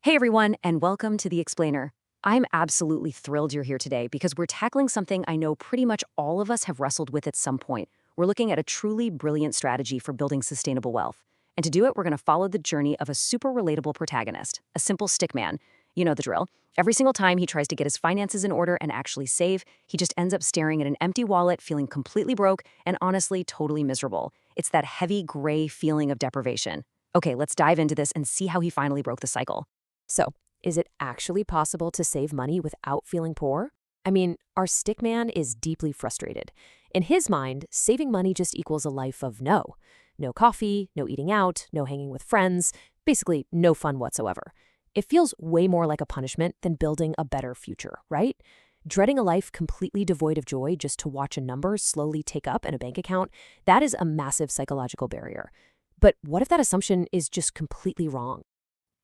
Hey everyone, and welcome to The Explainer. I'm absolutely thrilled you're here today because we're tackling something I know pretty much all of us have wrestled with at some point. We're looking at a truly brilliant strategy for building sustainable wealth. And to do it, we're going to follow the journey of a super relatable protagonist, a simple stickman. You know the drill. Every single time he tries to get his finances in order and actually save, he just ends up staring at an empty wallet, feeling completely broke and honestly totally miserable. It's that heavy gray feeling of deprivation. Okay, let's dive into this and see how he finally broke the cycle. So, is it actually possible to save money without feeling poor? I mean, our stickman is deeply frustrated. In his mind, saving money just equals a life of no. No coffee, no eating out, no hanging with friends, basically no fun whatsoever. It feels way more like a punishment than building a better future, right? Dreading a life completely devoid of joy just to watch a number slowly tick up in a bank account, that is a massive psychological barrier. But what if that assumption is just completely wrong?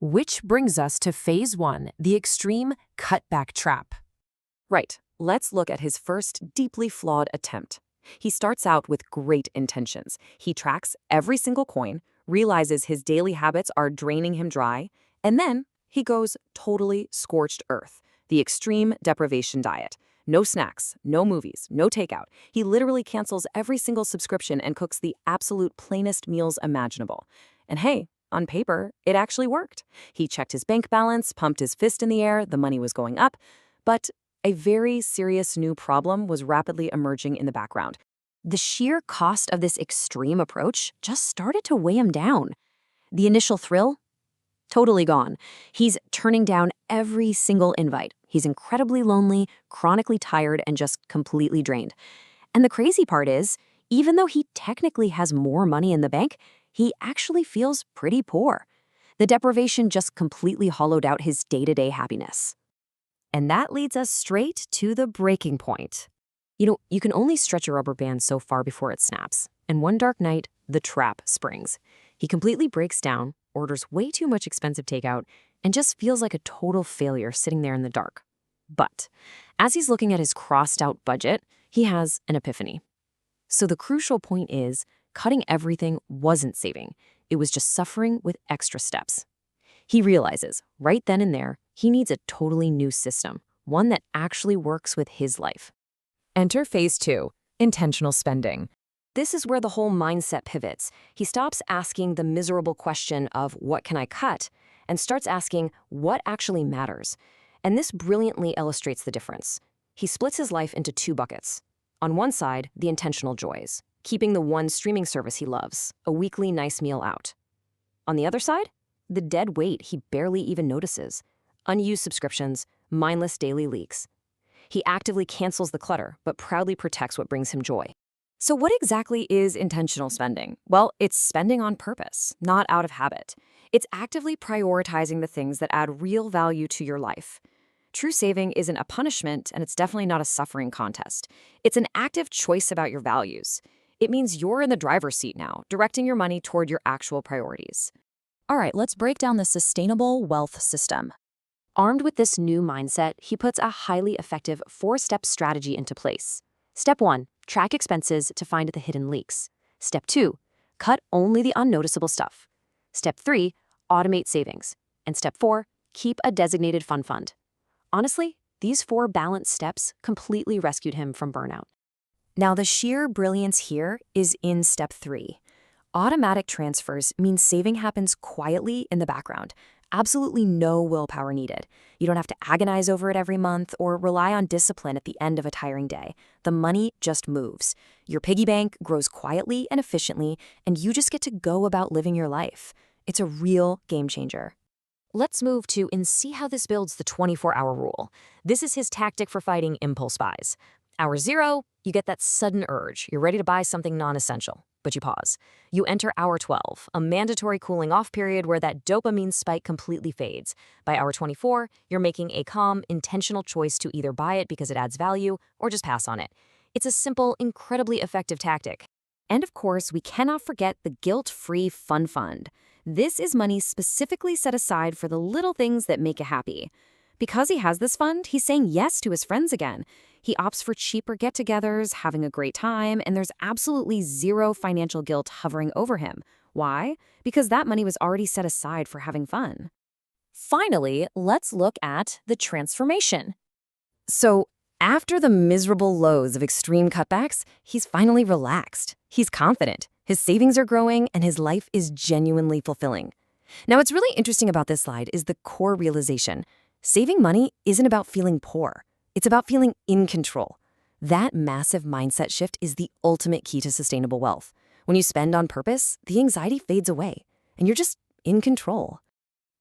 Which brings us to phase 1, the extreme cutback trap. Right, let's look at his first deeply flawed attempt. He starts out with great intentions. He tracks every single coin, realizes his daily habits are draining him dry, and then he goes totally scorched earth, the extreme deprivation diet. No snacks, no movies, no takeout. He literally cancels every single subscription and cooks the absolute plainest meals imaginable. And hey, on paper, it actually worked. He checked his bank balance, pumped his fist in the air, the money was going up, but a very serious new problem was rapidly emerging in the background. The sheer cost of this extreme approach just started to weigh him down. The initial thrill? Totally gone. He's turning down every single invite. He's incredibly lonely, chronically tired, and just completely drained. And the crazy part is, even though he technically has more money in the bank, he actually feels pretty poor. The deprivation just completely hollowed out his day-to-day happiness. And that leads us straight to the breaking point. You can only stretch a rubber band so far before it snaps. And one dark night, the trap springs. He completely breaks down, orders way too much expensive takeout, and just feels like a total failure sitting there in the dark. But as he's looking at his crossed-out budget, he has an epiphany. So the crucial point is, cutting everything wasn't saving. It was just suffering with extra steps. He realizes, right then and there, he needs a totally new system, one that actually works with his life. Enter phase 2, intentional spending. This is where the whole mindset pivots. He stops asking the miserable question of what can I cut and starts asking what actually matters. And this brilliantly illustrates the difference. He splits his life into two buckets. On one side, the intentional joys, keeping the one streaming service he loves, a weekly nice meal out. On the other side, the dead weight he barely even notices, unused subscriptions, mindless daily leaks. He actively cancels the clutter, but proudly protects what brings him joy. So what exactly is intentional spending? Well, it's spending on purpose, not out of habit. It's actively prioritizing the things that add real value to your life. True saving isn't a punishment, and it's definitely not a suffering contest. It's an active choice about your values. It means you're in the driver's seat now, directing your money toward your actual priorities. All right, let's break down the sustainable wealth system. Armed with this new mindset, he puts a highly effective 4-step strategy into place. Step 1, track expenses to find the hidden leaks. Step 2, cut only the unnoticeable stuff. Step 3, automate savings. And Step 4, keep a designated fund. Honestly, these 4 balanced steps completely rescued him from burnout. Now, the sheer brilliance here is in Step 3. Automatic transfers mean saving happens quietly in the background. Absolutely no willpower needed. You don't have to agonize over it every month or rely on discipline at the end of a tiring day. The money just moves. Your piggy bank grows quietly and efficiently, and you just get to go about living your life. It's a real game changer. Let's move to and see how this builds the 24-hour rule. This is his tactic for fighting impulse buys. Hour 0, you get that sudden urge. You're ready to buy something non-essential, but you pause. You enter hour 12, a mandatory cooling off period where that dopamine spike completely fades. By hour 24, you're making a calm, intentional choice to either buy it because it adds value or just pass on it. It's a simple, incredibly effective tactic. And of course, we cannot forget the guilt-free fund. This is money specifically set aside for the little things that make you happy. Because he has this fund, he's saying yes to his friends again. He opts for cheaper get-togethers, having a great time, and there's absolutely zero financial guilt hovering over him. Why? Because that money was already set aside for having fun. Finally, let's look at the transformation. So, after the miserable lows of extreme cutbacks, he's finally relaxed. He's confident. His savings are growing, and his life is genuinely fulfilling. Now, what's really interesting about this slide is the core realization. Saving money isn't about feeling poor. It's about feeling in control. That massive mindset shift is the ultimate key to sustainable wealth. When you spend on purpose, the anxiety fades away, and you're just in control.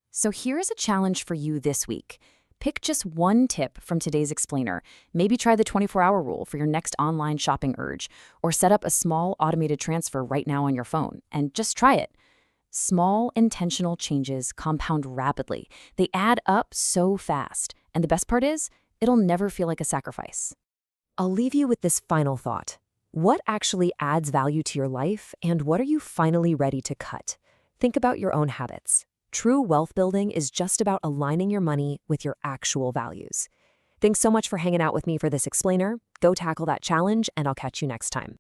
So here's a challenge for you this week. Pick just one tip from today's explainer. Maybe try the 24-hour rule for your next online shopping urge, or set up a small automated transfer right now on your phone, and just try it. Small, intentional changes compound rapidly. They add up so fast. And the best part is, it'll never feel like a sacrifice. I'll leave you with this final thought. What actually adds value to your life, and what are you finally ready to cut? Think about your own habits. True wealth building is just about aligning your money with your actual values. Thanks so much for hanging out with me for this explainer. Go tackle that challenge, and I'll catch you next time.